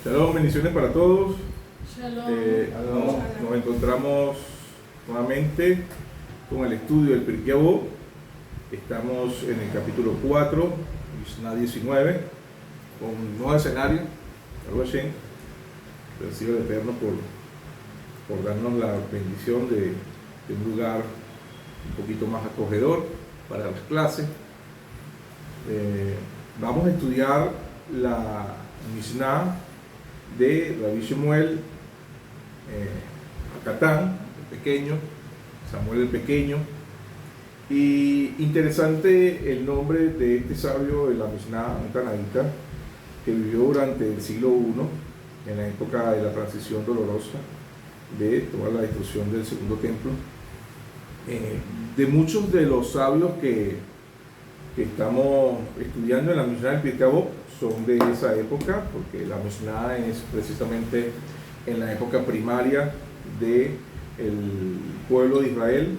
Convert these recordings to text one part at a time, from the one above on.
Shalom, bendiciones para todos. Shalom. Nos encontramos nuevamente con el estudio del Pirkei Avot. Estamos en el capítulo 4, Mishnah 19, con un nuevo escenario, algo así. Agradecido al Eterno por darnos la bendición de un lugar un poquito más acogedor para las clases. Vamos a estudiar la Mishnah de Rabbi Shemuel Hakatan, el pequeño, Samuel el pequeño. Y interesante el nombre de este sabio de la Mishnah, un canaíta que vivió durante el siglo I, en la época de la transición dolorosa de toda la destrucción del segundo templo. De muchos de los sabios que estamos estudiando en la Mishnah del Pirkei Avot son de esa época, porque la Mishnah es precisamente en la época primaria del pueblo de Israel,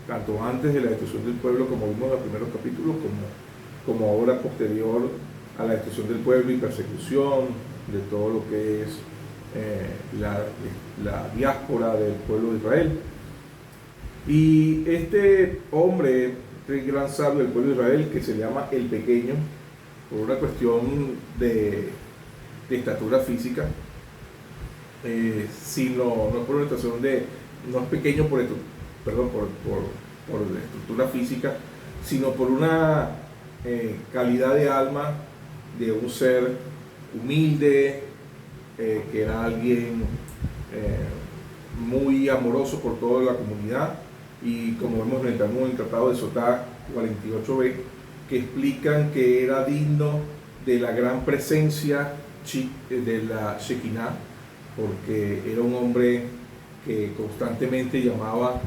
tanto antes de la destrucción del pueblo, como vimos en los primeros capítulos, como ahora posterior a la destrucción del pueblo y persecución de todo lo que es la diáspora del pueblo de Israel. Y este hombre, este gran sabio del pueblo de Israel, que se llama el pequeño, por una cuestión de estatura física, no por una cuestión no es pequeño por la estructura física, sino por una calidad de alma de un ser humilde, que era alguien muy amoroso por toda la comunidad, y como vemos en el Tratado de Sotá 48b, que explican que era digno de la gran presencia de la Shekinah, porque era un hombre que constantemente llamaba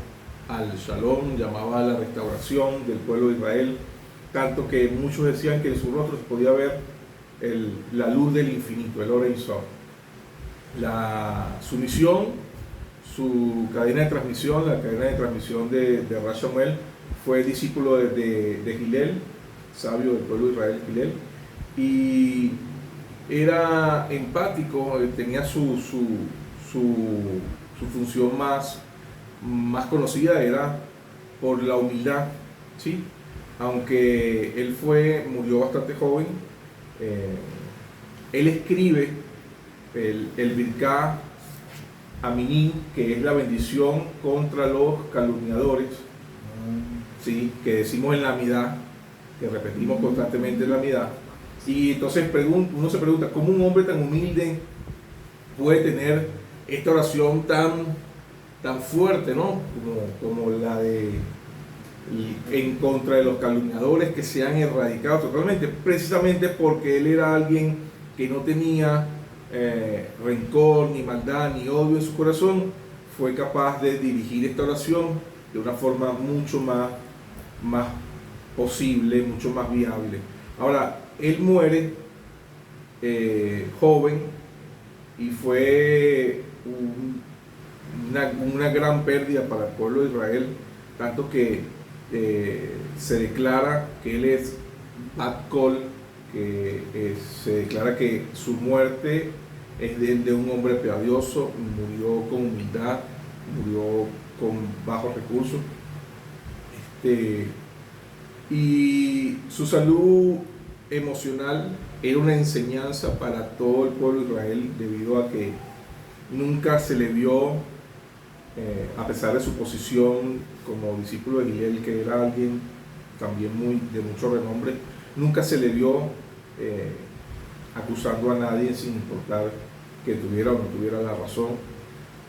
al Shalom, llamaba a la restauración del pueblo de Israel, tanto que muchos decían que en su rostro se podía ver la luz del infinito, el Or Ein Sof. Su misión, su cadena de transmisión, la cadena de transmisión de Rabbi Shemuel, fue discípulo de Hillel, sabio del pueblo de Israel, Hillel, y era empático, tenía su función más conocida, era por la humildad, ¿sí? Aunque él murió bastante joven. Él escribe el Birká Aminim, que es la bendición contra los calumniadores, ¿sí? Que decimos en la Amidá, que repetimos constantemente en la Amidá. Y entonces uno se pregunta, ¿cómo un hombre tan humilde puede tener esta oración tan fuerte, ¿no? Como la en contra de los calumniadores, que se han erradicado totalmente, precisamente porque él era alguien que no tenía rencor, ni maldad, ni odio en su corazón. Fue capaz de dirigir esta oración de una forma mucho más posible, mucho más viable. Ahora, él muere joven, y fue una gran pérdida para el pueblo de Israel, tanto que se declara que él es Bat Kol, se declara que su muerte es de un hombre piadoso, murió con humildad, murió con bajos recursos, y su salud emocional era una enseñanza para todo el pueblo de Israel, debido a que nunca se le vio, a pesar de su posición como discípulo de Hillel, que era alguien también de mucho renombre, nunca se le vio acusando a nadie, sin importar que tuviera o no tuviera la razón.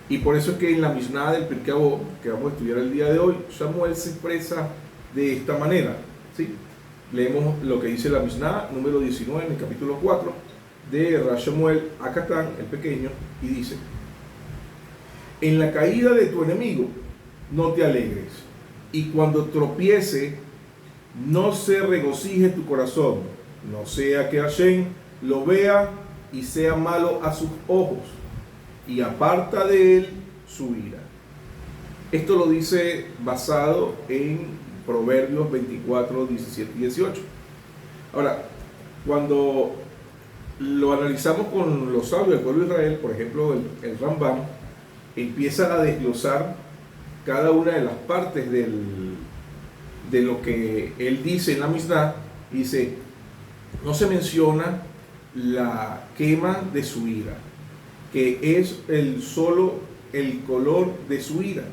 Y por eso es que en la Mishnah del Pirkei Avot, que vamos a estudiar el día de hoy, Samuel se expresa de esta manera, ¿sí? Leemos lo que dice la Mishnah número 19 en el capítulo 4 de Rabbi Shemuel Hakatan, el pequeño, y dice: en la caída de tu enemigo no te alegres, y cuando tropiece no se regocije tu corazón, no sea que Hashem lo vea y sea malo a sus ojos, y aparta de él su ira. Esto lo dice basado en Proverbios 24, 17 y 18. Ahora, cuando lo analizamos con los sabios del pueblo de Israel, por ejemplo, el Rambam empieza a desglosar cada una de las partes de lo que él dice en la Mishnah. Dice, no se menciona la quema de su ira, que es solo el color de su ira,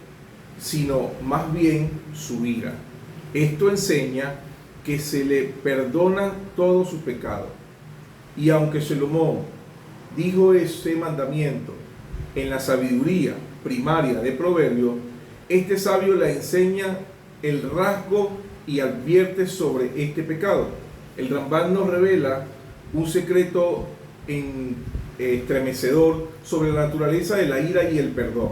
sino más bien su ira. Esto enseña que se le perdona todo su pecado. Y aunque Salomón dijo ese mandamiento en la sabiduría primaria de Proverbios, este sabio le enseña el rasgo y advierte sobre este pecado. El Rambam nos revela un secreto estremecedor sobre la naturaleza de la ira y el perdón.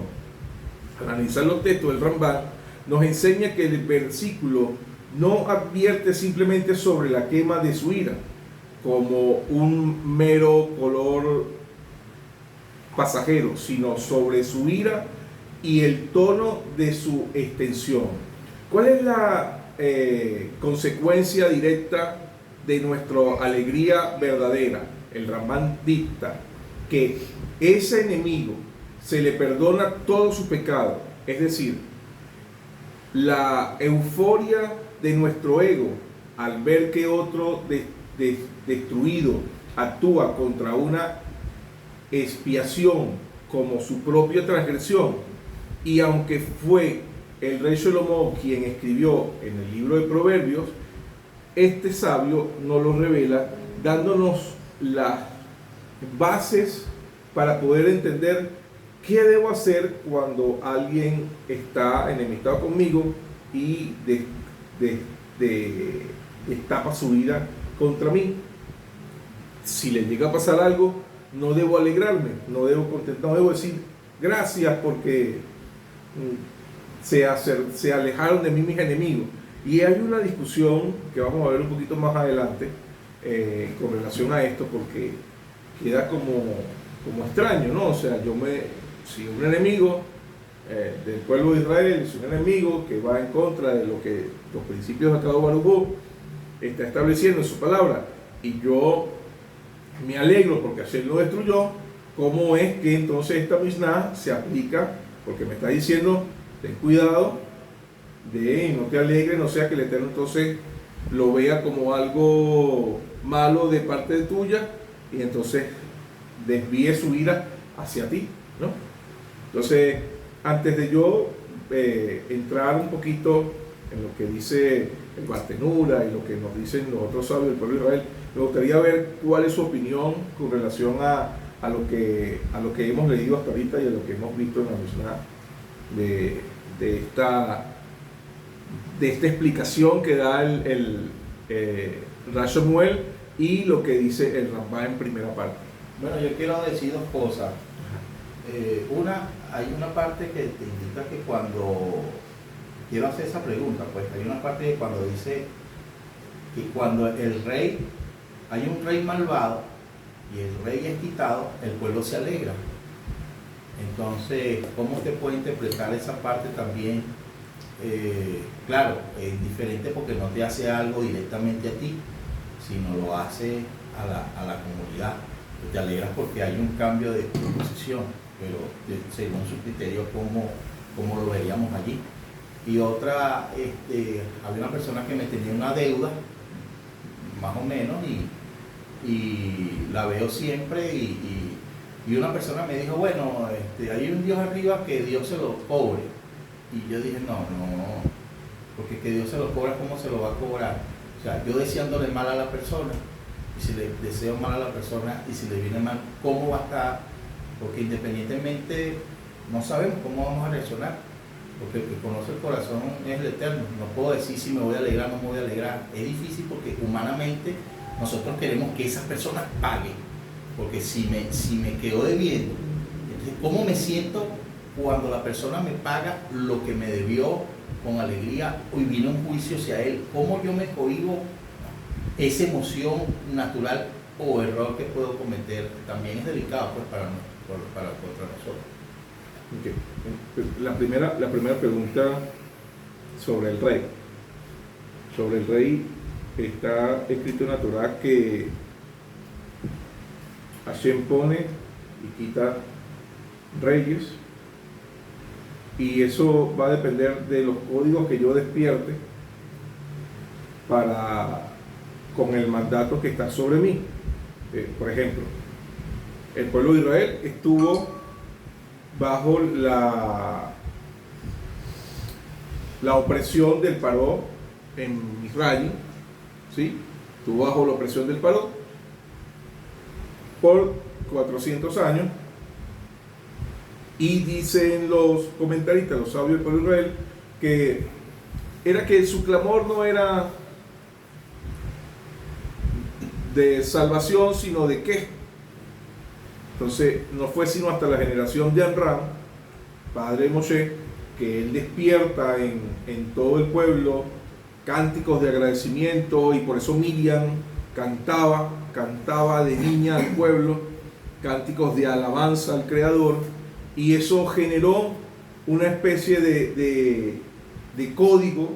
Al analizar los textos del Rambam, nos enseña que el versículo no advierte simplemente sobre la quema de su ira, como un mero color pasajero, sino sobre su ira y el tono de su extensión. ¿Cuál es la consecuencia directa de nuestra alegría verdadera? El Rambam dicta que ese enemigo se le perdona todo su pecado, es decir, la euforia de nuestro ego al ver que otro destruido actúa contra una expiación como su propia transgresión, y aunque fue el rey Salomón quien escribió en el libro de Proverbios, este sabio nos lo revela dándonos las bases para poder entender qué debo hacer cuando alguien está enemistado conmigo y destapa su ira contra mí. Si le llega a pasar algo, no debo alegrarme, no debo contentar, no debo decir gracias porque se alejaron de mí mis enemigos. Y hay una discusión que vamos a ver un poquito más adelante con relación a esto, porque queda como extraño, ¿no? O sea, si un enemigo del pueblo de Israel, si un enemigo que va en contra de lo que los principios de Akadosh Baruj Hu está estableciendo en su palabra, y yo me alegro porque Hashem lo destruyó, ¿cómo es que entonces esta Mishnah se aplica? Porque me está diciendo, ten cuidado no te alegres, no sea que el Eterno entonces lo vea como algo malo de parte tuya y entonces desvíe su ira hacia ti, ¿no? Entonces, antes de yo entrar un poquito en lo que dice el Bartenura y lo que nos dicen los otros sabios del pueblo de Israel, me gustaría ver cuál es su opinión con relación a lo que hemos leído hasta ahorita y a lo que hemos visto en la Mishnah de esta explicación que da el Rav Shmuel y lo que dice el Rambam en primera parte. Bueno, yo quiero decir dos cosas. Hay una parte que te indica que cuando quiero hacer esa pregunta, pues hay una parte que cuando dice que cuando hay un rey malvado y el rey es quitado, el pueblo se alegra. Entonces, ¿cómo usted puede interpretar esa parte también? Claro, es diferente porque no te hace algo directamente a ti, sino lo hace a la comunidad. Te alegras porque hay un cambio de posición, pero según su criterio, ¿cómo lo veríamos allí? Y otra, había una persona que me tenía una deuda, más o menos, y la veo siempre, y una persona me dijo, bueno, hay un Dios arriba que Dios se lo cobre. Y yo dije, no, porque que Dios se lo cobra, ¿cómo se lo va a cobrar? O sea, yo deseándole mal a la persona, y si le deseo mal a la persona, y si le viene mal, ¿cómo va a estar? Porque independientemente, no sabemos cómo vamos a reaccionar, porque el que conoce el corazón es el Eterno. No puedo decir si me voy a alegrar o no me voy a alegrar. Es difícil porque humanamente nosotros queremos que esas personas paguen, porque si me quedo debiendo, entonces, ¿cómo me siento cuando la persona me paga lo que me debió con alegría y vino un juicio hacia él? ¿Cómo yo me cohíbo esa emoción natural o error que puedo cometer? También es delicado pues para contra nosotros. Okay. La primera pregunta sobre el rey. Sobre el rey está escrito en la Torá que Hashem pone y quita reyes, y eso va a depender de los códigos que yo despierte con el mandato que está sobre mí. Por ejemplo, el pueblo de Israel estuvo bajo la opresión del Paró en Misraim, ¿sí? Estuvo bajo la opresión del Paró por 400 años, y dicen los comentaristas, los sabios del pueblo de Israel, que su clamor no era de salvación, sino de qué. Entonces no fue sino hasta la generación de Amram, padre de Moshe, que él despierta en todo el pueblo cánticos de agradecimiento, y por eso Miriam cantaba de niña al pueblo cánticos de alabanza al Creador, y eso generó una especie de código.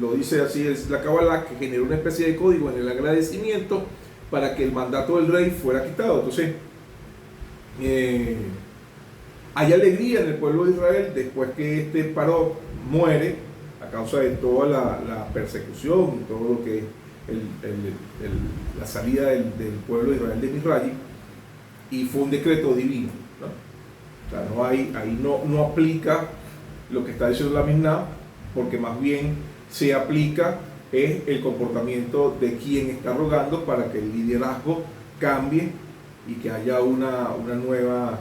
Lo dice así es la Kabbalah, que generó una especie de código en el agradecimiento para que el mandato del rey fuera quitado. Entonces hay alegría en el pueblo de Israel después que este Paró muere a causa de toda la persecución y todo lo que es la salida del pueblo de Israel de Misraim, y fue un decreto divino, ¿no? O sea, ahí no aplica lo que está diciendo la Mishnah, porque más bien se aplica es el comportamiento de quien está rogando para que el liderazgo cambie y que haya un nuevo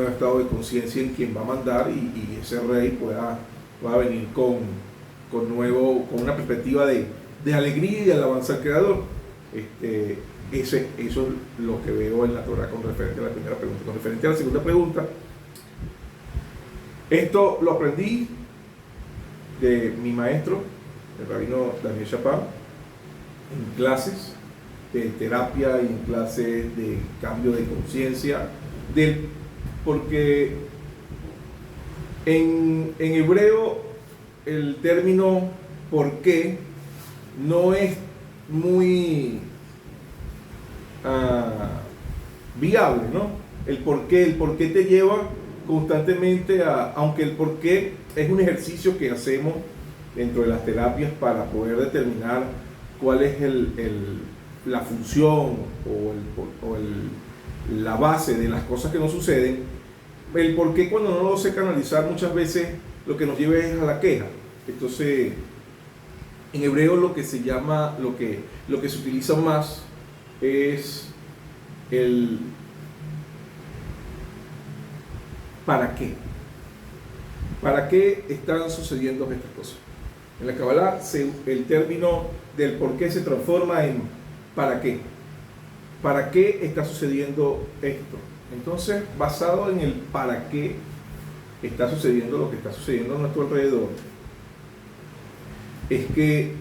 estado de conciencia en quien va a mandar, y ese rey pueda venir con una perspectiva de alegría y de alabanza al Creador. Eso es lo que veo en la Torah con referente a la primera pregunta. Con referente a la segunda pregunta, esto lo aprendí de mi maestro, el rabino Daniel Chapán, en clases de terapia y en clases de cambio de conciencia, porque en hebreo el término ¿por qué? No es muy viable, ¿no? El por qué te lleva constantemente aunque el por qué es un ejercicio que hacemos dentro de las terapias para poder determinar cuál es la función o la base de las cosas que nos suceden. El por qué, cuando no lo sé canalizar, muchas veces lo que nos lleva es a la queja. Entonces, en hebreo lo que se llama, lo que se utiliza más es el ¿para qué? ¿Para qué están sucediendo estas cosas? En la Kabbalah el término del por qué se transforma en ¿para qué? ¿Para qué está sucediendo esto? Entonces, basado en el para qué está sucediendo lo que está sucediendo a nuestro alrededor, es que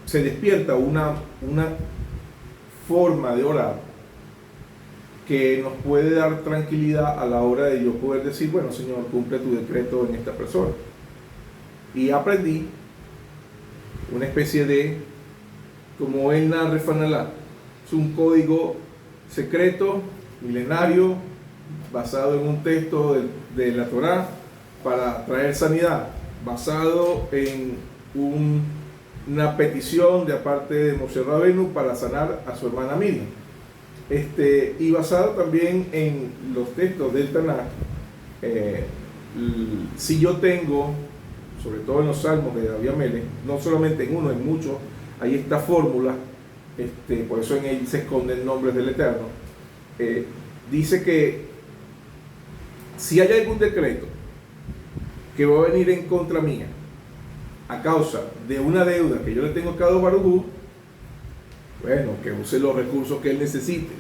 se despierta una forma de orar que nos puede dar tranquilidad a la hora de yo poder decir, bueno, Señor, cumple tu decreto en esta persona. Y aprendí una especie de, como el Refanalá, es un código secreto, milenario, basado en un texto de la Torá para traer sanidad, basado en una petición de parte de Moshe Rabenu para sanar a su hermana Miriam, y basado también en los textos del Tanaj. Si yo tengo, sobre todo en los salmos de David Amelech, no solamente en uno, en muchos, hay esta fórmula, por eso en él se esconden nombres del Eterno. Dice que si hay algún decreto que va a venir en contra mía a causa de una deuda que yo le tengo a Kadosh Baruj Hu, bueno, que use los recursos que él necesite,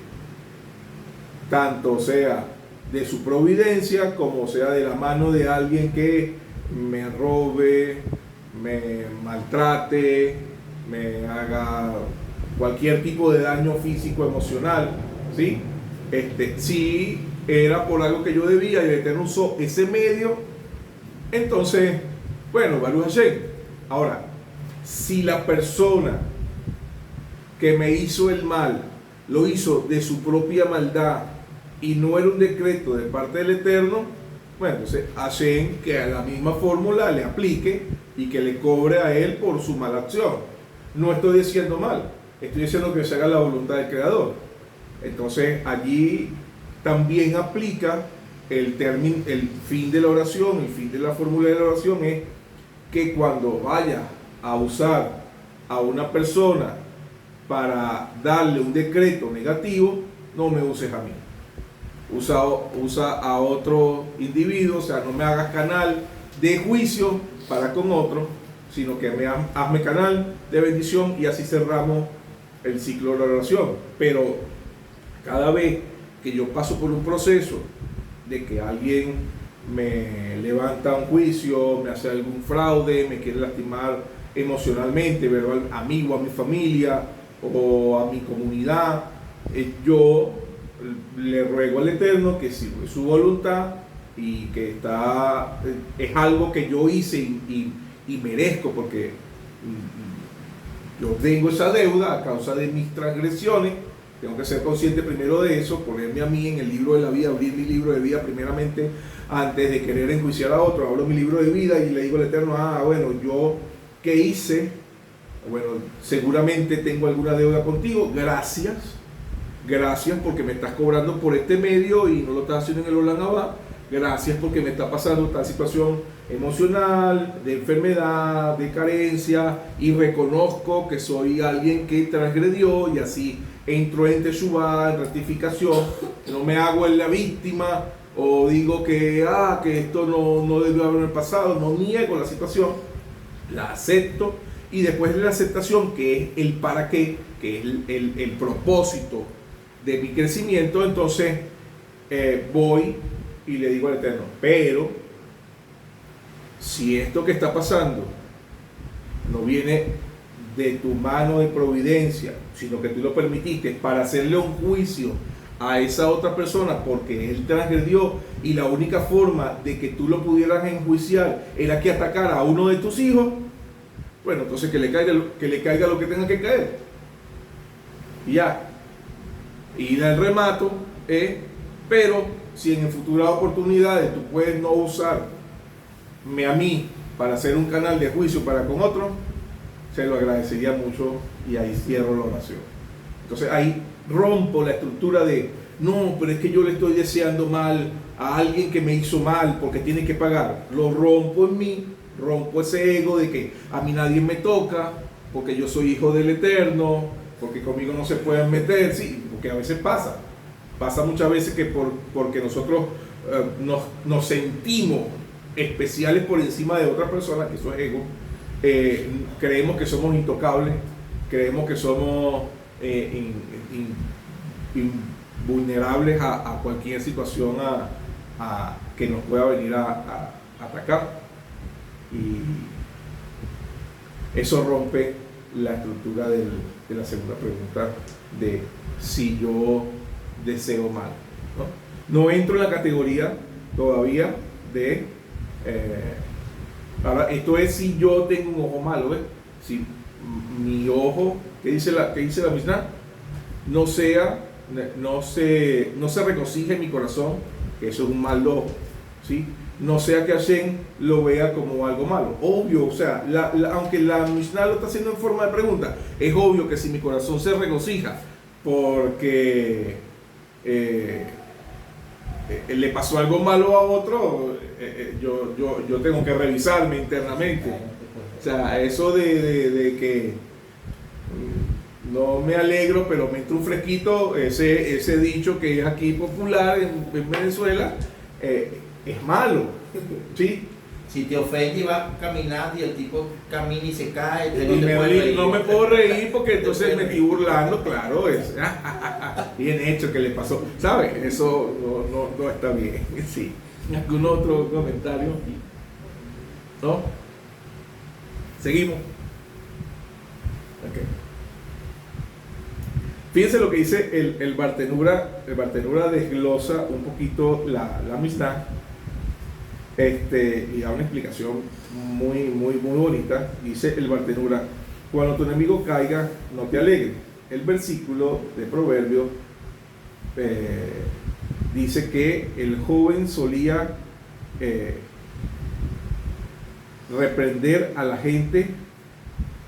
tanto sea de su providencia como sea de la mano de alguien que me robe, me maltrate, me haga cualquier tipo de daño físico, emocional, ¿sí? Si era por algo que yo debía y el Eterno usó ese medio, entonces, bueno, Baruch Hashem. Ahora, si la persona que me hizo el mal lo hizo de su propia maldad y no era un decreto de parte del Eterno, bueno, entonces Hashem que a la misma fórmula le aplique y que le cobre a él por su mala acción. No estoy diciendo mal, estoy diciendo que se haga la voluntad del Creador. Entonces allí también aplica el fin de la oración, el fin de la fórmula de la oración es que cuando vaya a usar a una persona para darle un decreto negativo, no me uses a mí. Usa a otro individuo, o sea, no me hagas canal de juicio para con otro, sino que hazme canal de bendición y así cerramos el ciclo de la oración. Pero cada vez que yo paso por un proceso de que alguien me levanta un juicio, me hace algún fraude, me quiere lastimar emocionalmente, verbal, a mí o a mi familia o a mi comunidad, yo le ruego al Eterno que si fue su voluntad y que es algo que yo hice y merezco porque yo tengo esa deuda a causa de mis transgresiones. Tengo que ser consciente primero de eso, ponerme a mí en el libro de la vida, abrir mi libro de vida primeramente antes de querer enjuiciar a otro. Abro mi libro de vida y le digo al Eterno, bueno, yo qué hice, bueno, seguramente tengo alguna deuda contigo, gracias porque me estás cobrando por este medio y no lo estás haciendo en el Olam Abba, gracias porque me está pasando tal situación emocional, de enfermedad, de carencia y reconozco que soy alguien que transgredió y así entro en Teshuvá, en rectificación, no me hago en la víctima o digo que esto no debió haber pasado, no niego la situación, la acepto y después de la aceptación, que es el para qué, que es el propósito de mi crecimiento, entonces voy y le digo al Eterno, pero si esto que está pasando no viene de tu mano de providencia, sino que tú lo permitiste para hacerle un juicio a esa otra persona porque él transgredió y la única forma de que tú lo pudieras enjuiciar era que atacara a uno de tus hijos, bueno, entonces que le caiga lo que tenga que caer. Y ya. Y el remato es, pero si en futuras oportunidades tú puedes no usarme a mí para hacer un canal de juicio para con otro, se lo agradecería mucho y ahí cierro la oración. Entonces ahí rompo la estructura de, no, pero es que yo le estoy deseando mal a alguien que me hizo mal porque tiene que pagar. Lo rompo en mí, rompo ese ego de que a mí nadie me toca porque yo soy hijo del Eterno, porque conmigo no se pueden meter, sí, porque a veces pasa muchas veces que porque nosotros nos sentimos especiales por encima de otra persona, que eso es ego, creemos que somos intocables, creemos que somos vulnerables a cualquier situación que nos pueda venir a atacar, y eso rompe la estructura de la segunda pregunta de si yo deseo mal, no entro en la categoría todavía de ahora esto es si yo tengo un ojo malo, ¿ves? Si mi ojo, ¿qué dice la Mishnah? No se regocije en mi corazón, que eso es un mal ojo, ¿sí? No sea que Hashem lo vea como algo malo. Obvio, o sea, aunque la Mishnah lo está haciendo en forma de pregunta, es obvio que si mi corazón se regocija porque le pasó algo malo a otro, yo tengo que revisarme internamente. O sea, eso de que no me alegro, pero me entra un fresquito, ese dicho que es aquí popular en Venezuela, es malo, ¿sí? Si te ofende y vas caminando y el tipo camina y se cae, no me puedo reír porque entonces me estoy burlando, claro, es bien hecho que le pasó, ¿sabes? Eso no está bien, sí. ¿Algún otro comentario? ¿No? Seguimos. Okay. Fíjense lo que dice el Bartenura. El Bartenura desglosa un poquito la Mishnah. Y da una explicación muy bonita. Dice el Bartenura: cuando tu enemigo caiga, no te alegres. el versículo de Proverbios dice que el joven solía reprender a la gente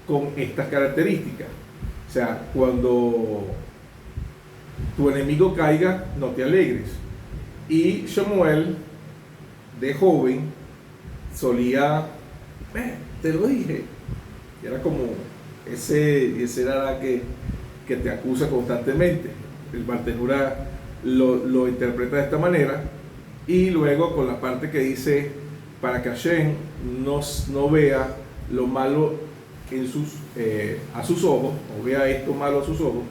con estas características. O sea, cuando tu enemigo caiga, no te alegres. Y Samuel, de joven, solía, te lo dije, era como ese era que te acusa constantemente. El Bartenura lo interpreta de esta manera, y luego con la parte que dice, para que Hashem no vea lo malo a sus ojos, o vea esto malo a sus ojos,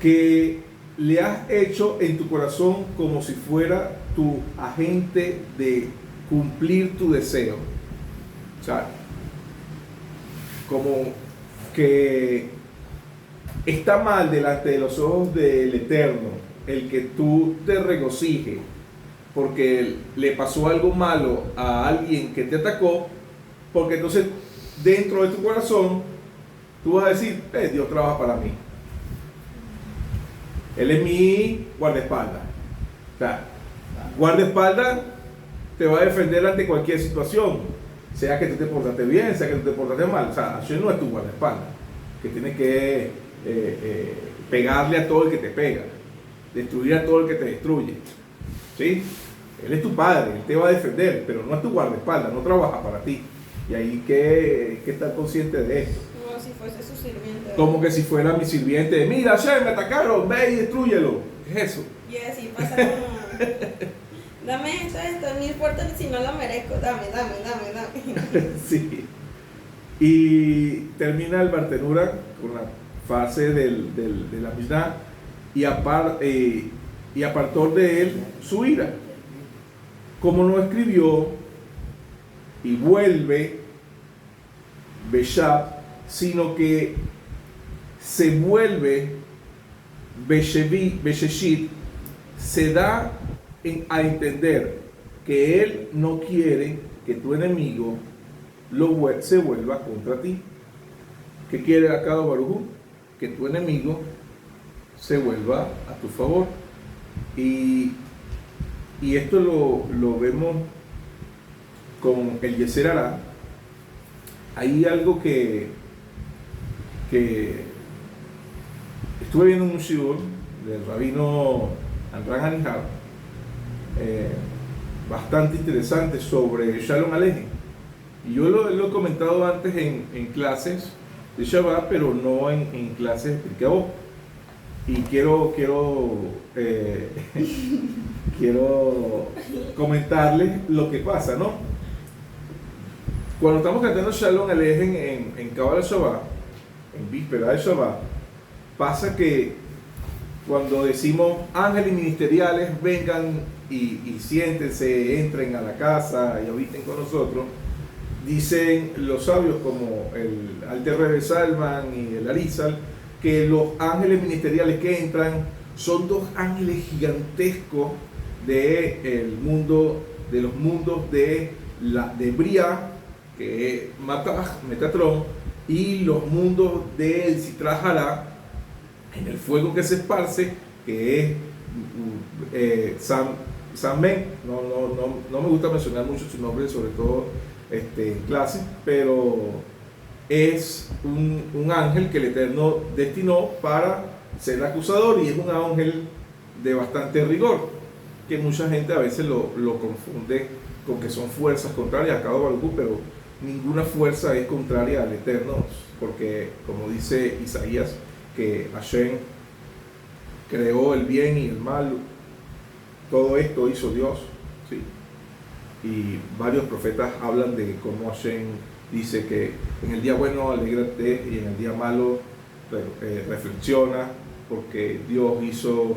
que le has hecho en tu corazón como si fuera tu agente de cumplir tu deseo. O sea, como que está mal delante de los ojos del Eterno el que tú te regocijes porque le pasó algo malo a alguien que te atacó, porque entonces dentro de tu corazón tú vas a decir, Dios trabaja para mí, Él es mi guardaespaldas. O sea, guardaespaldas te va a defender ante cualquier situación, sea que tú te portaste bien, sea que tú te portaste mal. O sea, Hashem no es tu guardaespaldas, que tiene que pegarle a todo el que te pega, destruir a todo el que te destruye. ¿Sí? Él es tu padre, Él te va a defender, pero no es tu guardaespaldas, no trabaja para ti. Y hay que estar consciente de esto. Como si fuese su sirviente. Como que si fuera mi sirviente. Mira, Hashem, me atacaron, ve y destrúyelo. ¿Qué es eso? Y así pasa como, dame esto, no importa si no lo merezco, dame. Sí. Y termina el Bartenura con la fase de la Mishnah, y apartó de él su ira. Como no escribió y vuelve Beshab, sino que se vuelve Besheshit, se da a entender que él no quiere que tu enemigo se vuelva contra ti. ¿Qué quiere Akadosh Baruj Hu? Que tu enemigo se vuelva a tu favor. Y esto lo vemos con el Yeser Hará. Hay algo que estuve viendo un shiur del rabino Andrán Anihar, bastante interesante sobre Shalom Aleichem. Y yo lo he comentado antes en clases de Shabbat, pero no en clases de Pirkei Avot. Y quiero comentarles lo que pasa, ¿no? Cuando estamos cantando Shalom Aleichem en Kabbalah Shabbat, en víspera de Shabbat, pasa que cuando decimos ángeles ministeriales vengan y siéntense, entren a la casa y habiten con nosotros, dicen los sabios como el Alter Rebbe Salman y el Arizal, que los ángeles ministeriales que entran son dos ángeles gigantescos de los mundos de Briah, que es Metatron, y los mundos del Sitra Hará, en el fuego que se esparce, que es Samen. No me gusta mencionar mucho su nombre, sobre todo en clase, pero es un ángel que el Eterno destinó para ser acusador, y es un ángel de bastante rigor, que mucha gente a veces lo confunde con que son fuerzas contrarias a Akadosh Baruj Hu, pero ninguna fuerza es contraria al Eterno, porque como dice Isaías, que Hashem creó el bien y el mal, todo esto hizo Dios, ¿sí? Y varios profetas hablan de cómo Hashem dice que en el día bueno alégrate y en el día malo reflexiona, porque Dios hizo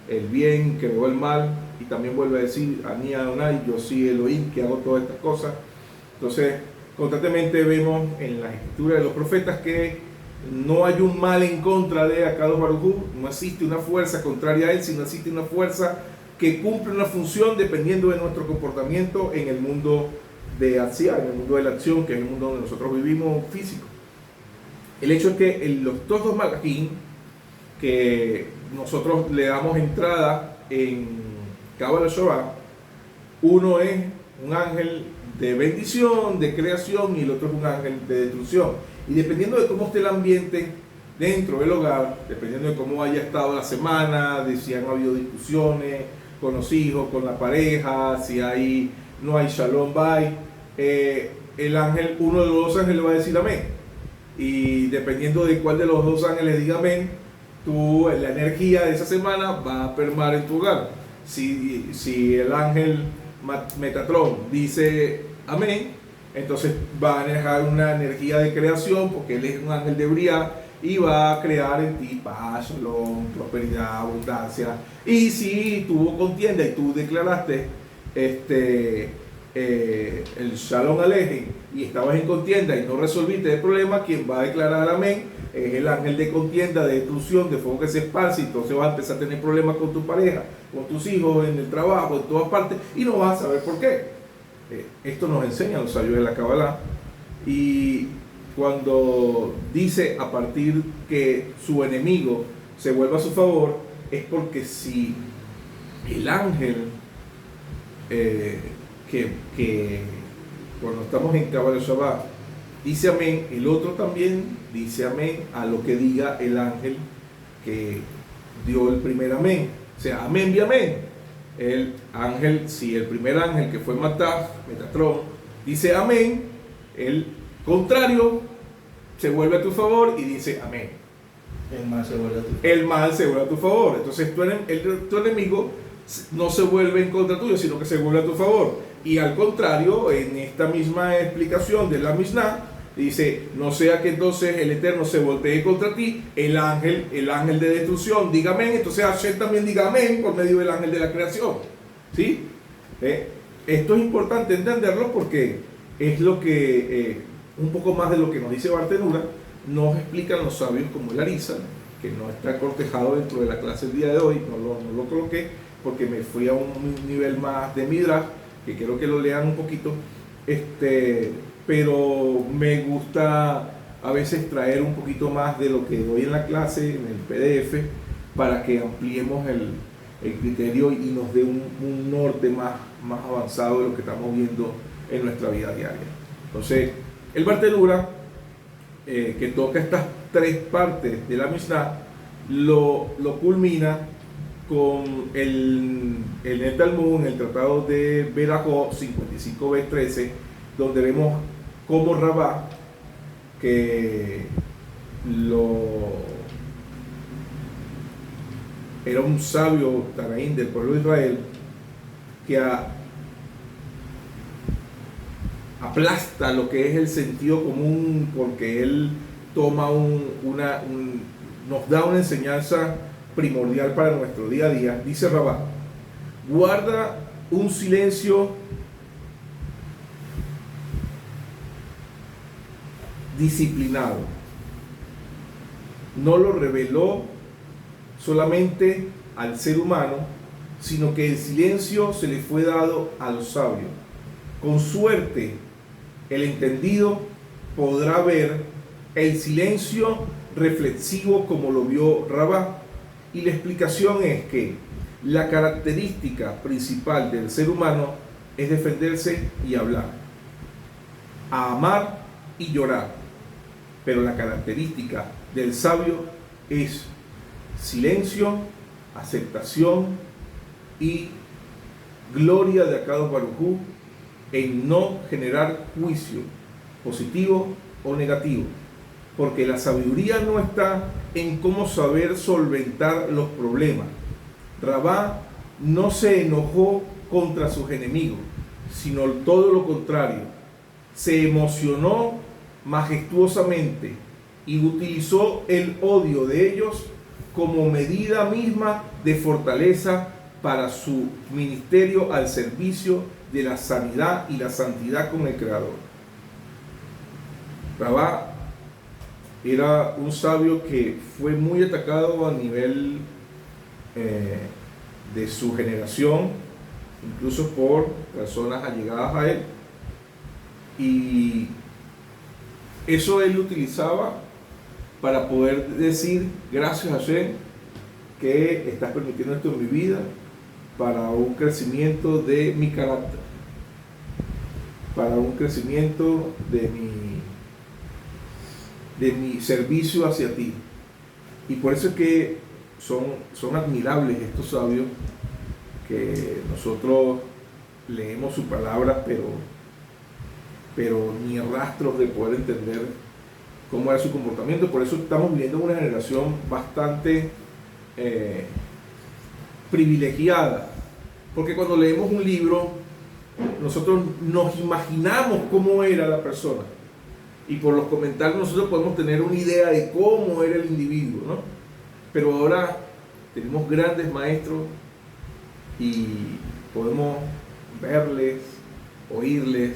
el bien, creó el mal, y también vuelve a decir Ani Adonai, yo soy Elohim que hago todas estas cosas. Entonces constantemente vemos en las escrituras de los profetas que no hay un mal en contra de Akadosh Baruj Hu, no existe una fuerza contraria a él, sino existe una fuerza que cumple una función dependiendo de nuestro comportamiento en el mundo de acción, en el mundo de la acción, que es el mundo donde nosotros vivimos físico. El hecho es que los dos malaquín que nosotros le damos entrada en Kabbalah Shabbat, uno es un ángel de bendición, de creación, y el otro es un ángel de destrucción. Y dependiendo de cómo esté el ambiente dentro del hogar, dependiendo de cómo haya estado la semana, de si han habido discusiones con los hijos, con la pareja, si no hay shalom bay, el ángel, uno de los dos ángeles va a decir amén. Y dependiendo de cuál de los dos ángeles diga amén, la energía de esa semana va a permear en tu hogar. Si el ángel Metatrón dice amén, entonces va a dejar una energía de creación, porque él es un ángel de Briá y va a crear en ti paz, shalom, prosperidad, abundancia. Y si tuvo contienda y tú declaraste el Shalom Alejem y estabas en contienda y no resolviste el problema, quien va a declarar amén es el ángel de contienda, de destrucción, de fuego que se esparce. Entonces vas a empezar a tener problemas con tu pareja, con tus hijos, en el trabajo, en todas partes, y no vas a saber por qué. Esto nos enseñan los sabios de la Kabbalah. Y cuando dice a partir que su enemigo se vuelva a su favor, es porque si el ángel que cuando estamos en Kabbalah Shabbat dice amén, el otro también dice amén a lo que diga el ángel que dio el primer amén. O sea, amén y amén. El ángel, si el primer ángel que fue Metatrón dice amén, el contrario se vuelve a tu favor y dice amén. El mal se vuelve a tu favor. El mal se vuelve a tu favor. Entonces tu enemigo no se vuelve en contra tuyo, sino que se vuelve a tu favor. Y al contrario, en esta misma explicación de la Mishnah, dice, no sea que entonces el Eterno se voltee contra ti, el ángel de destrucción diga amén, entonces Hashem también diga amén por medio del ángel de la creación. ¿Sí? Esto es importante entenderlo, porque es lo que, un poco más de lo que nos dice Bartenura, nos explican los sabios como el Arizal, que no está cortejado dentro de la clase el día de hoy, no lo coloqué, porque me fui a un nivel más de Midrash, que quiero que lo lean un poquito, pero me gusta a veces traer un poquito más de lo que doy en la clase, en el PDF, para que ampliemos el criterio y nos dé un norte más avanzado de lo que estamos viendo en nuestra vida diaria. Entonces, el Bartenura, que toca estas tres partes de la Mishnah, lo culmina con el Talmud, en el tratado de Berajot 55b13, donde vemos cómo Rabá, que era un sabio Tanaín del pueblo de Israel, que aplasta lo que es el sentido común, porque él toma nos da una enseñanza primordial para nuestro día a día. Dice Rabá: guarda un silencio disciplinado. No lo reveló solamente al ser humano, sino que el silencio se le fue dado a los sabios. Con suerte, el entendido podrá ver el silencio reflexivo como lo vio Rabá. Y la explicación es que la característica principal del ser humano es defenderse y hablar, a amar y llorar, pero la característica del sabio es silencio, aceptación y gloria de Akadosh Baruj Hu, en no generar juicio positivo o negativo, porque la sabiduría no está en cómo saber solventar los problemas. Rabá no se enojó contra sus enemigos, sino todo lo contrario. Se emocionó majestuosamente y utilizó el odio de ellos como medida misma de fortaleza para su ministerio al servicio de la sanidad y la santidad con el Creador. Rabá era un sabio que fue muy atacado a nivel de su generación, incluso por personas allegadas a él, y eso él utilizaba para poder decir gracias a Hashem que estás permitiendo esto en mi vida para un crecimiento de mi carácter, para un crecimiento de mi servicio hacia ti. Y por eso es que son admirables estos sabios, que nosotros leemos sus palabras, pero ni rastros de poder entender cómo era su comportamiento. Por eso estamos viviendo una generación bastante privilegiada, porque cuando leemos un libro nosotros nos imaginamos cómo era la persona, y por los comentarios nosotros podemos tener una idea de cómo era el individuo, ¿no? Pero ahora tenemos grandes maestros y podemos verles, oírles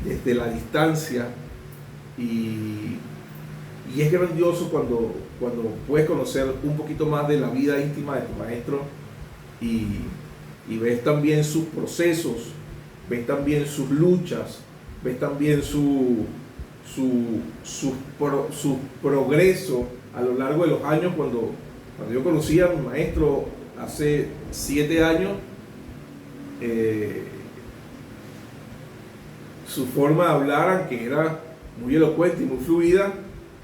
desde la distancia, y es grandioso cuando puedes conocer un poquito más de la vida íntima de tu maestro y ves también sus procesos, ves también sus luchas, ves también su progreso a lo largo de los años. Cuando yo conocí a mi maestro hace 7 años, su forma de hablar, aunque era muy elocuente y muy fluida,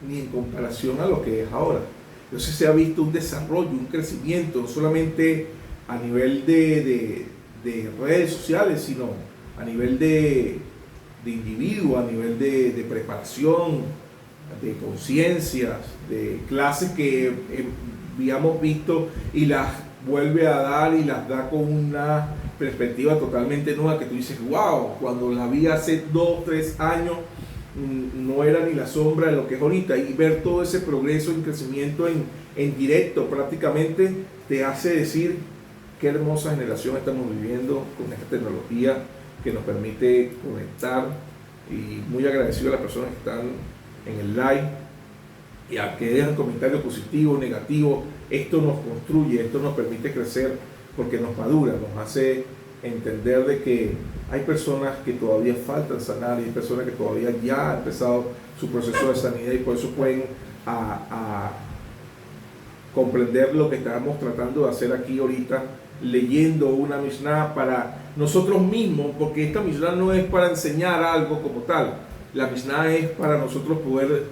ni en comparación a lo que es ahora. Entonces se ha visto un desarrollo, un crecimiento, no solamente a nivel de redes sociales, sino a nivel de individuo, a nivel de preparación, de conciencias, de clases que habíamos visto y las vuelve a dar y las da con una perspectiva totalmente nueva, que tú dices, wow, cuando la vi hace 2, 3 años no era ni la sombra de lo que es ahorita, y ver todo ese progreso y crecimiento en directo prácticamente te hace decir qué hermosa generación estamos viviendo con esta tecnología que nos permite conectar. Y muy agradecido a las personas que están en el live y a que dejan comentarios positivos, negativos. Esto nos construye, esto nos permite crecer, porque nos madura, nos hace entender de que hay personas que todavía faltan sanar, y hay personas que todavía ya han empezado su proceso de sanidad, y por eso pueden a comprender lo que estamos tratando de hacer aquí ahorita, leyendo una Mishnah para nosotros mismos, porque esta Mishnah no es para enseñar algo como tal. La Mishnah es para nosotros poder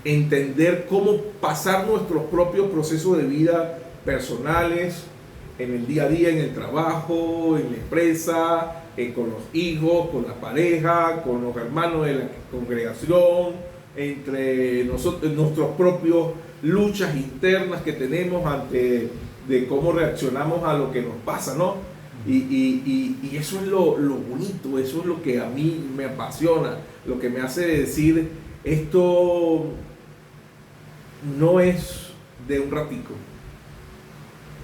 entender cómo pasar nuestros propios procesos de vida personales, en el día a día, en el trabajo, en la empresa, con los hijos, con la pareja, con los hermanos de la congregación, entre nosotros, nuestros propios luchas internas que tenemos ante de cómo reaccionamos a lo que nos pasa, ¿no? Y eso es lo bonito, eso es lo que a mí me apasiona, lo que me hace decir, esto no es de un ratico.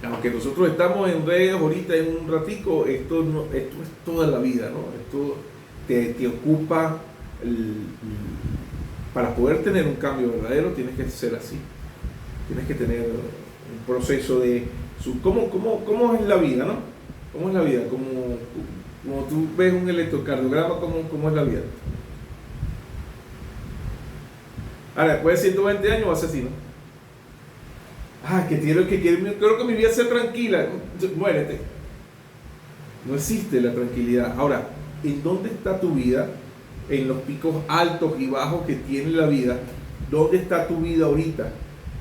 Aunque nosotros estamos en redes ahorita en un ratico, esto es toda la vida, ¿no? Esto te ocupa. Para poder tener un cambio verdadero tienes que ser así. Tienes que tener un proceso de cómo es la vida, ¿no? ¿Cómo es la vida? Como tú ves un electrocardiograma, ¿cómo es la vida? Ahora, después de 120 años va a ser así, ¿no? Creo que mi vida sea tranquila. Muérete. No existe la tranquilidad. Ahora, ¿en dónde está tu vida? En los picos altos y bajos que tiene la vida. ¿Dónde está tu vida ahorita?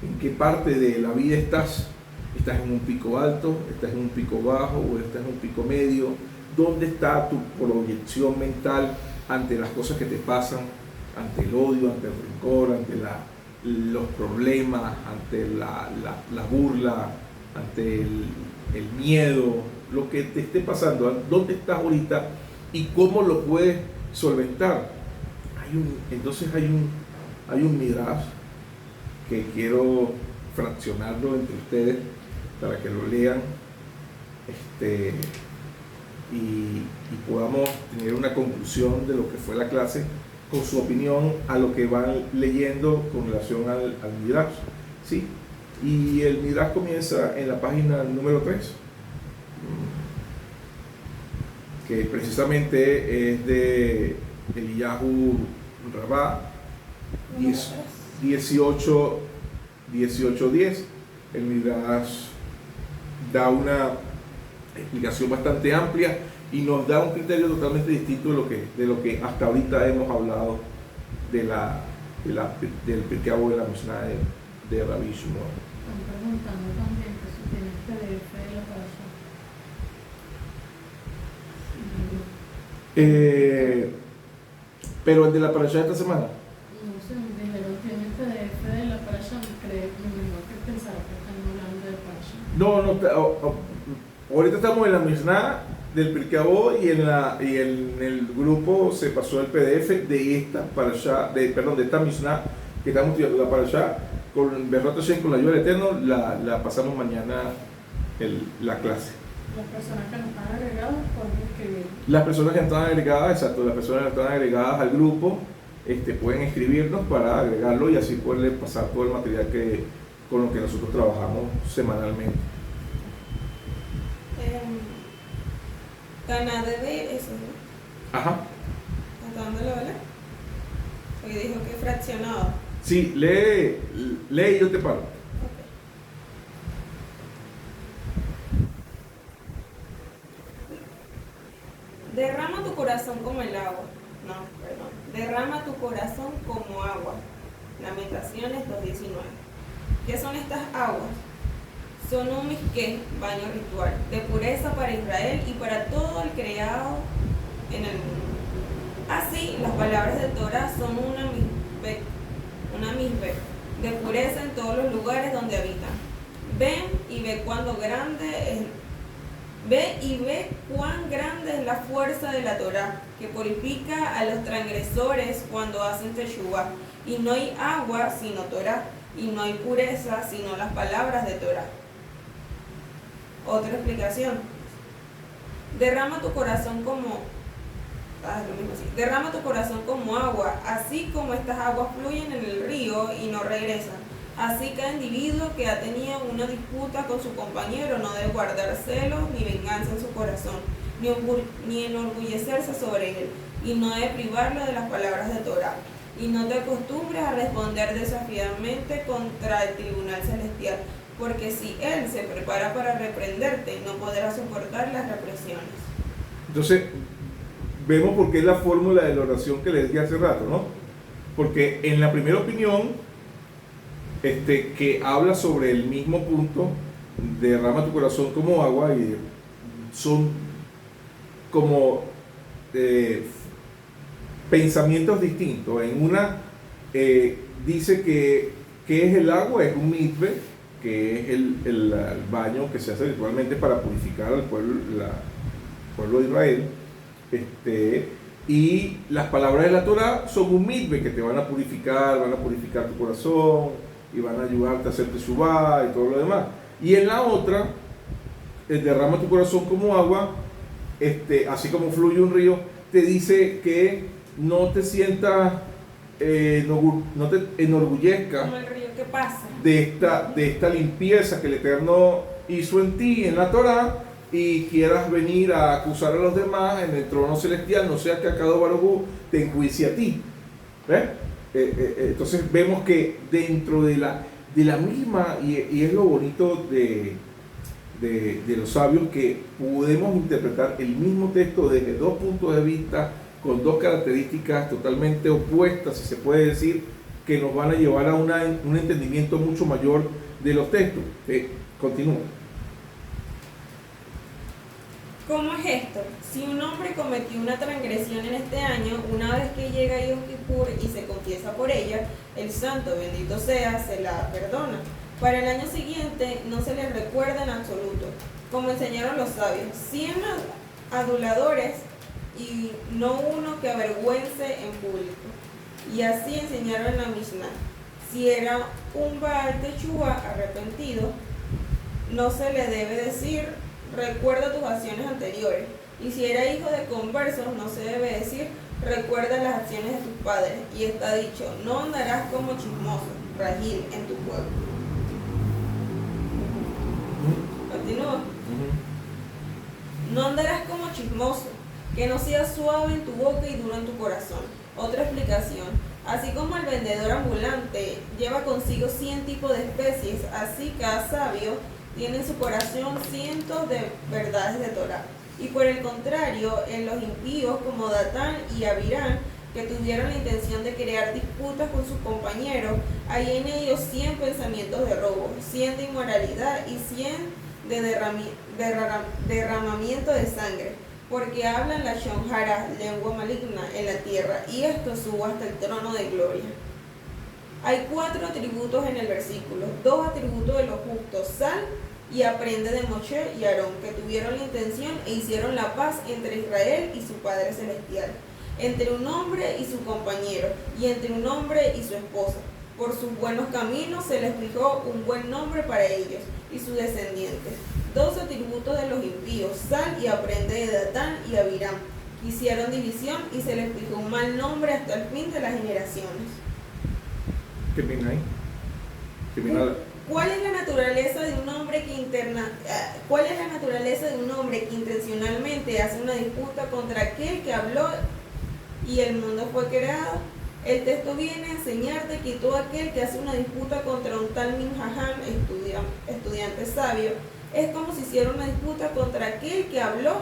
¿En qué parte de la vida estás? ¿Estás en un pico alto? ¿Estás en un pico bajo? ¿O estás en un pico medio? ¿Dónde está tu proyección mental ante las cosas que te pasan? Ante el odio, ante el rencor, ante los problemas, ante la burla, ante el miedo, lo que te esté pasando. ¿Dónde estás ahorita y cómo lo puedes solventar? Entonces hay un midrash que quiero fraccionarlo entre ustedes para que lo lean y podamos tener una conclusión de lo que fue la clase, con su opinión a lo que van leyendo con relación al midrash, ¿sí? Y el midrash comienza en la página número 3, que precisamente es de Eliyahu Rabá, 10 18, 18:10. El Midrash da una explicación bastante amplia y nos da un criterio totalmente distinto de lo que hasta ahorita hemos hablado del Pirkei Avot de la Mishnah de Rabbi Shmuel. Están preguntando también que si tienes PDF de la parasha. Pero el de la parasha de esta semana. No sé, me dijeron tienes PDF de la parasha, me imagino que pensaba que están hablando de parasha. No, ahorita estamos en la Mishnah del Pirkei Avot y en el grupo se pasó el PDF de esta parasha, de esta Mishnah que estamos estudiando, la parasha con Be'ezrat Hashem, con la ayuda del Eterno, la pasamos mañana la clase. Las personas que no están agregadas pueden escribir. Las personas que están agregadas, exacto, las personas que están agregadas al grupo pueden escribirnos para agregarlo y así poderle pasar todo el material con lo que nosotros trabajamos semanalmente. Cana de eso, ¿no? Ajá. ¿Hasta dónde lo vale? Porque dijo que fraccionado. Sí, lee y yo te paro. Ok. Derrama tu corazón como el agua. No, perdón. Derrama tu corazón como agua. Lamentaciones 2:19. ¿Qué son estas aguas? Son un misqué, baño ritual, de pureza para Israel y para todo el creado en el mundo. Así, las palabras de Torah son una misbeh, de pureza en todos los lugares donde habitan. Ve y ve cuán grande es la fuerza de la Torah, que purifica a los transgresores cuando hacen teshuvah. Y no hay agua sino Torah, y no hay pureza sino las palabras de Torah. Otra explicación. Derrama tu corazón como Derrama tu corazón como agua, así como estas aguas fluyen en el río y no regresan. Así cada individuo que ha tenido una disputa con su compañero no debe guardar celos ni venganza en su corazón, ni enorgullecerse sobre él, y no debe privarlo de las palabras de Torah. Y no te acostumbres a responder desafiadamente contra el tribunal celestial, porque si él se prepara para reprenderte, no podrás soportar las represiones. Entonces, vemos por qué es la fórmula de la oración que les dije hace rato, ¿no? Porque en la primera opinión, que habla sobre el mismo punto, derrama tu corazón como agua, y son como pensamientos distintos. En una dice que es el agua, es un mikveh, que es el baño que se hace ritualmente para purificar al pueblo de Israel. Y las palabras de la Torah son un mikveh que te van a purificar tu corazón y van a ayudarte a hacer teshuvah y todo lo demás. Y en la otra, derrama tu corazón como agua, así como fluye un río, te dice que no te sientas, no te enorgullezcas Como el río que pasa. de esta limpieza que el Eterno hizo en ti, en la Torah, y quieras venir a acusar a los demás en el trono celestial, no sea que Akadosh Baruj Hu te enjuicie a ti. ¿Ves? Entonces vemos que dentro de la misma, y es lo bonito de los sabios, que podemos interpretar el mismo texto desde dos puntos de vista, con dos características totalmente opuestas, si se puede decir, que nos van a llevar a un entendimiento mucho mayor de los textos. Continúa. ¿Cómo es esto? Si un hombre cometió una transgresión en este año, una vez que llega a Yom Kippur y se confiesa por ella, el santo, bendito sea, se la perdona. Para el año siguiente no se le recuerda en absoluto, como enseñaron los sabios, 100 aduladores y no uno que avergüence en público. Y así enseñaron en la Mishnah. Si era un Baal Teshuvah arrepentido, no se le debe decir recuerda tus acciones anteriores. Y si era hijo de conversos, no se debe decir recuerda las acciones de tus padres. Y está dicho, no andarás como chismoso, rajil en tu pueblo. Continúa. No andarás como chismoso, que no seas suave en tu boca y duro en tu corazón. Otra explicación, Así como el vendedor ambulante lleva consigo 100 tipos de especies, así cada sabio tiene en su corazón cientos de verdades de Torah. Y por el contrario, en los impíos como Datán y Abirán, que tuvieron la intención de crear disputas con sus compañeros, hay en ellos 100 pensamientos de robo, 100 de inmoralidad y 100 de derramamiento de sangre, porque hablan la shonjara, lengua maligna, en la tierra, y esto sube hasta el trono de gloria. Hay 4 atributos en el versículo, 2 atributos de los justos, sal y aprende de Moshe y Aarón, que tuvieron la intención e hicieron la paz entre Israel y su Padre Celestial, entre un hombre y su compañero, y entre un hombre y su esposa. Por sus buenos caminos se les fijó un buen nombre para ellos y sus descendientes. 2 atributos de los impíos, sal y aprende de Datán y Abirán, que hicieron división y se les fijó un mal nombre hasta el fin de las generaciones. ¿Qué viene ahí? ¿Qué viene ahí? ¿Cuál es la naturaleza de un hombre que intencionalmente hace una disputa contra aquel que habló y el mundo fue creado? El texto viene a enseñarte que todo aquel que hace una disputa contra un tal Minjajam, estudiante sabio, es como si hiciera una disputa contra aquel que habló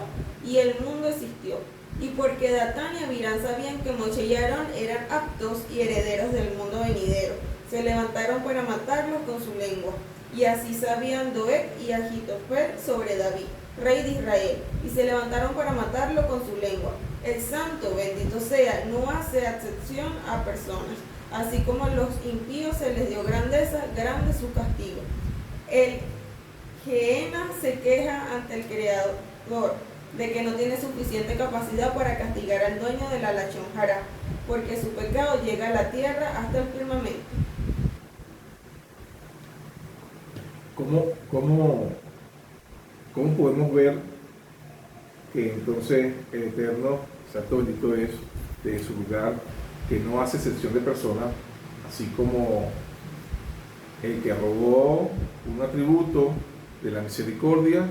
y el mundo existió. Y porque Datán y Abirán sabían que Moshe y Aarón eran aptos y herederos del mundo venidero, se levantaron para matarlos con su lengua. Y así sabían Doeg y Agitofel sobre David, rey de Israel, y se levantaron para matarlo con su lengua. El santo, bendito sea, no hace excepción a personas. Así como a los impíos se les dio grandeza, grande su castigo. El Gehenna se queja ante el Creador de que no tiene suficiente capacidad para castigar al dueño de la Lashon Hará, porque su pecado llega a la tierra hasta el firmamento. ¿Cómo podemos ver que entonces el Eterno, santo bendito es, de su lugar, que no hace excepción de personas, así como el que robó un atributo de la misericordia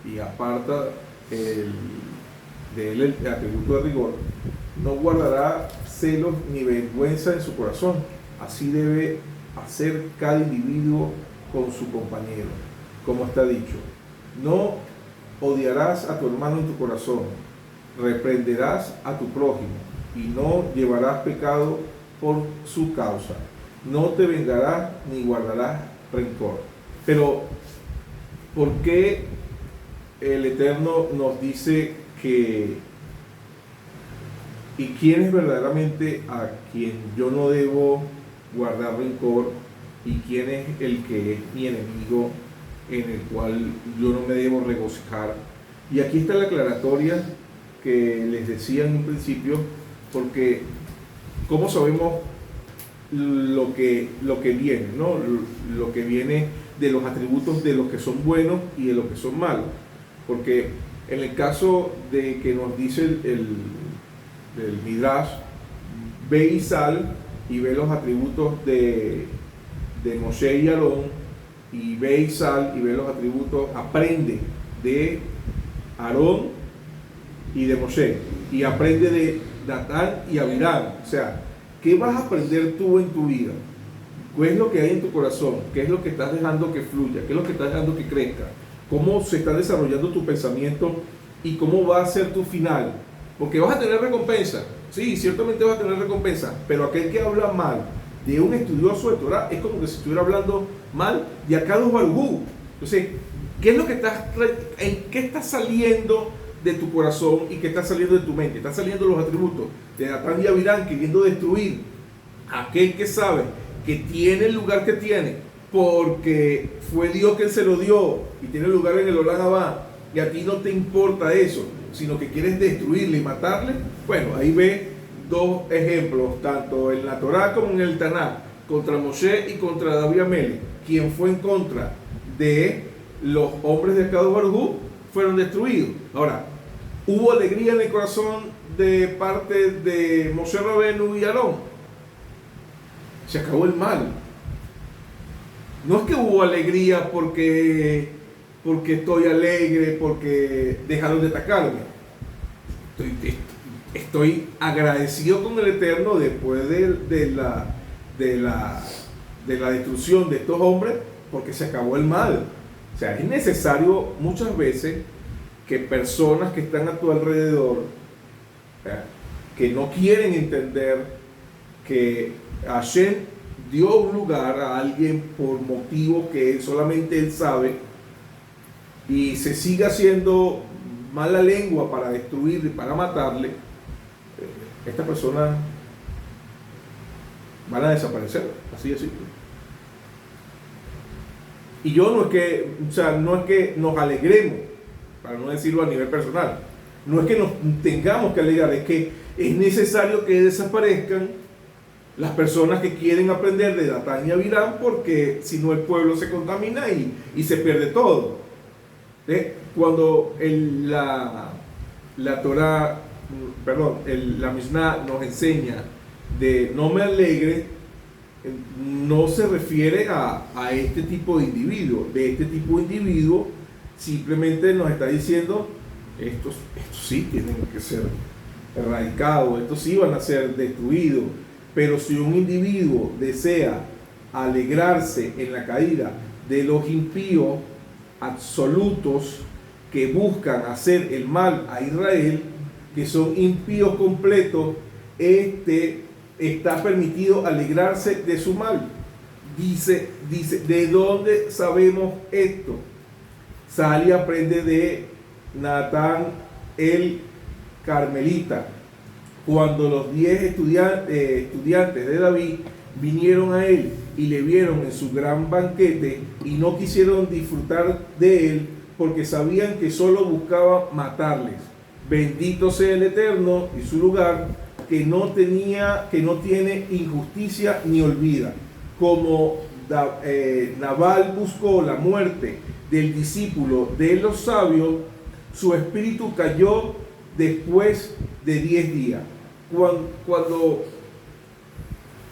y aparta de él el atributo de rigor, no guardará celos ni vergüenza en su corazón? Así debe hacer cada individuo con su compañero, como está dicho: no odiarás a tu hermano en tu corazón, reprenderás a tu prójimo y no llevarás pecado por su causa, no te vengarás ni guardarás rencor. Pero ¿por qué el Eterno nos dice que y quién es verdaderamente a quien yo no debo guardar rencor y quién es el que es mi enemigo en el cual yo no me debo regocijar? Y aquí está la aclaratoria que les decía en un principio, porque ¿cómo sabemos lo que viene, ¿no? Lo que viene de los atributos de los que son buenos y de los que son malos? Porque en el caso de que nos dice el Midrash, ve y sal y ve los atributos de Moshe y Aarón, y ve y sal y ve los atributos, aprende de Aarón y de Moshe, y aprende de Datán y Abirán. O sea, ¿qué vas a aprender tú en tu vida? ¿Qué es lo que hay en tu corazón? ¿Qué es lo que estás dejando que fluya? ¿Qué es lo que estás dejando que crezca? ¿Cómo se está desarrollando tu pensamiento y cómo va a ser tu final? Porque vas a tener recompensa, sí, ciertamente vas a tener recompensa, pero aquel que habla mal de un estudioso de Torah es como que si estuviera hablando mal de Akadosh Baruj Hu. Entonces, ¿qué es lo que en qué está saliendo de tu corazón y qué está saliendo de tu mente? Están saliendo los atributos de Datán y Abirán queriendo destruir a aquel que sabe que tiene el lugar que tiene porque fue Dios quien se lo dio y tiene lugar en el Olam Abba, y a ti no te importa eso, sino que quieres destruirle y matarle. Bueno, ahí ve 2 ejemplos, tanto en la Torá como en el Tanaj, contra Moshe y contra David Amelech. Quien fue en contra de los hombres de Akadosh Baruj Hu fueron destruidos. Ahora, ¿hubo alegría en el corazón de parte de Moshe Rabenu y Aarón? Se acabó el mal. No es que hubo alegría porque estoy alegre, porque dejaron de atacarme. estoy agradecido con el Eterno después de la destrucción de estos hombres, porque se acabó el mal. O sea, es necesario muchas veces que personas que están a tu alrededor, que no quieren entender que Hashem dio un lugar a alguien por motivo que solamente él sabe, y se sigue haciendo mala lengua para destruirle, para matarle, estas personas van a desaparecer, así de simple. Y yo no es que, o sea, no es que nos alegremos, para no decirlo a nivel personal, no es que nos tengamos que alegrar, es que es necesario que desaparezcan las personas que quieren aprender de Datán y Abiram, porque si no el pueblo se contamina y se pierde todo. Cuando la Torah, perdón, la Mishnah nos enseña de no me alegre, no se refiere a este tipo de individuo. De este tipo de individuo simplemente nos está diciendo estos sí tienen que ser erradicados, estos sí van a ser destruidos. Pero si un individuo desea alegrarse en la caída de los impíos absolutos que buscan hacer el mal a Israel, que son impíos completos, está permitido alegrarse de su mal. Dice, ¿de dónde sabemos esto? Sale y aprende de Natán el Carmelita. Cuando los 10 estudiantes de David vinieron a él y le vieron en su gran banquete y no quisieron disfrutar de él porque sabían que solo buscaba matarles. Bendito sea el Eterno y su lugar, que no tiene injusticia ni olvida. Como Nabal buscó la muerte del discípulo de los sabios, su espíritu cayó después de 10 días.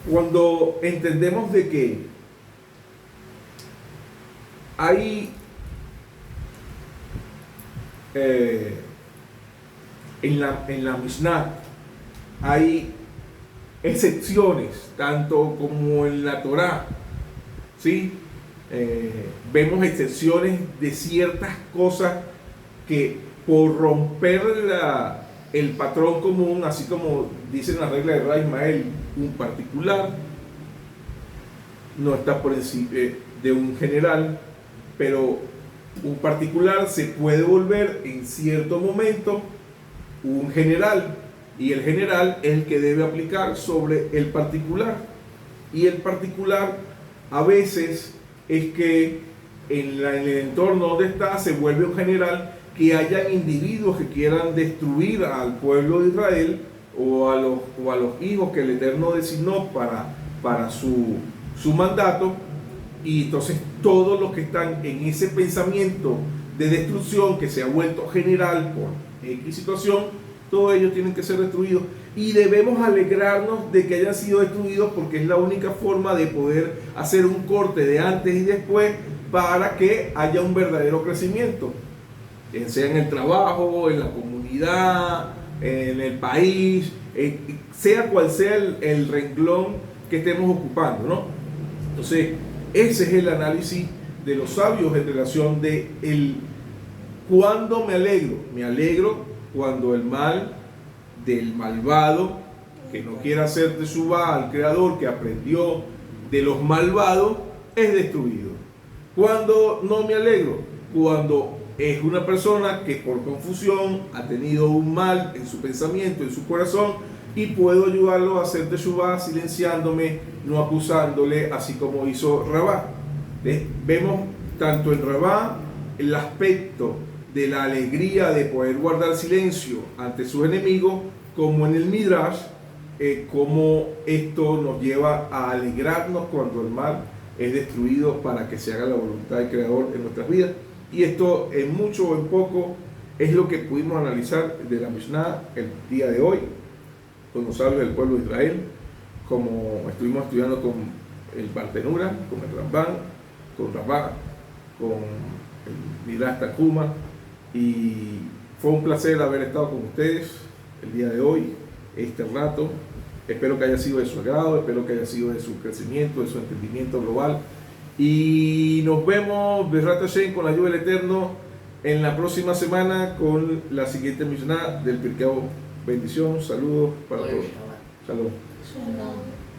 Cuando entendemos de que hay en la Mishnah hay excepciones, tanto como en la Torah, ¿sí? Vemos excepciones de ciertas cosas que por romper el patrón común, así como dice en la regla de Ra Ismael, un particular no está por encima de un general, pero un particular se puede volver en cierto momento un general, y el general es el que debe aplicar sobre el particular. Y el particular a veces es que en el entorno donde está se vuelve un general, que hayan individuos que quieran destruir al pueblo de Israel o a los hijos que el Eterno designó para su mandato, y entonces todos los que están en ese pensamiento de destrucción que se ha vuelto general por X situación, todos ellos tienen que ser destruidos, y debemos alegrarnos de que hayan sido destruidos, porque es la única forma de poder hacer un corte de antes y después para que haya un verdadero crecimiento, sea en el trabajo, en la comunidad, en el país, sea cual sea el renglón que estemos ocupando, ¿no? Entonces, ese es el análisis de los sabios en relación de ¿cuándo me alegro? Me alegro cuando el mal del malvado, que no quiere hacer teshuvá al Creador, que aprendió de los malvados, es destruido. ¿Cuándo no me alegro? Cuando es una persona que por confusión ha tenido un mal en su pensamiento, en su corazón, y puedo ayudarlo a hacer teshuvá silenciándome, no acusándole, así como hizo Rabá. Vemos tanto en Rabá el aspecto de la alegría de poder guardar silencio ante sus enemigos, como en el Midrash, como esto nos lleva a alegrarnos cuando el mal es destruido para que se haga la voluntad del Creador en nuestras vidas. Y esto, en mucho o en poco, es lo que pudimos analizar de la Mishnah el día de hoy con los sabios del pueblo de Israel, como estuvimos estudiando con el Bartenura, con el Rambán, con Rabá, con el Midrash Tanhuma, y fue un placer haber estado con ustedes. el día de hoy, este rato. Espero que haya sido de su agrado, espero que haya sido de su crecimiento, de su entendimiento global. Y nos vemos, Besrat Hashem, con la ayuda del Eterno, en la próxima semana con la siguiente Mishnah del Pirkei Avot. Bendición, saludos para todos. Saludos. Shalom.